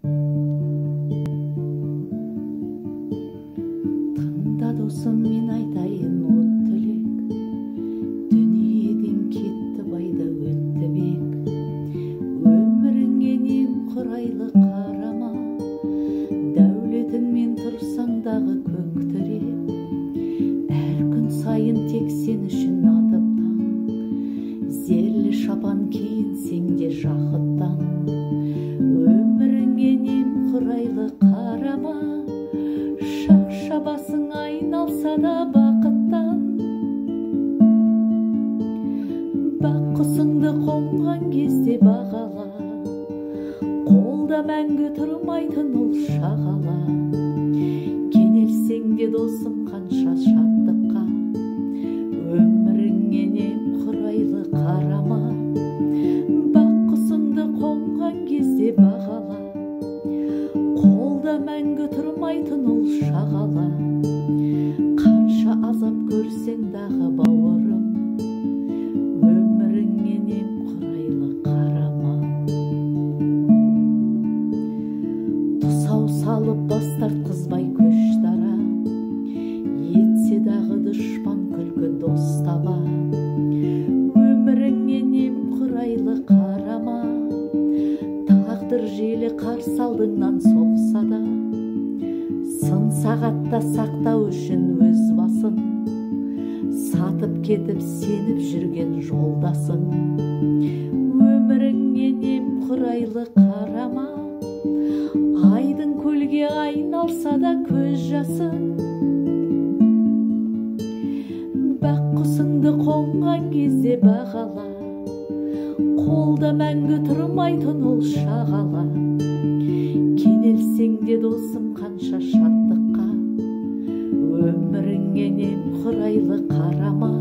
Тыңда досым, мен айтайын от тілек, дүниеден кетті байда өтті бек. Өміріңе немқұрайлы қарама, дәулетіңмен тұрсаң дағы көк тірек. Әр күн сайын тек сен үшін атып таң, зерлі шапан киінсең де жақыттан. Өміріңе немқұрайлы қарама, шақша басың айналса да бақыттан. Бақ құсыңды қонған кезде бағала, қолда мәңгі тұрмайтын ол шағала. Кенелсең де досым қанша шаттыққа, өміріңе немқұрайлы қарама. Бақ құсыңды қонған кезде бағала, қолда мәңгі тұрмайтын ол шағала. Қанша азап көрсең дағы бауырым, өміріңе немқұрайлы қарама. Тұсау салып бас тартқызбай көш дара, етсе дағы дұшпан күлкі дос таба. Өміріңе немқұрайлы қарама, тағдыр желі қарсы алдыңнан соқса да, сын сағатта сақтау үшін өз басын сатып кетіп сеніп жүрген жолдасың. Өміріңе немқұрайлы қарама, айдың көлге айналса да көз жасың. Бақ құсыңды қонған кезде бағала, қолда мәңгі тұрмайтын ол шағала. Кенелсең де досым қанша шаттыққа, өміріңе немқұрайлы қарама.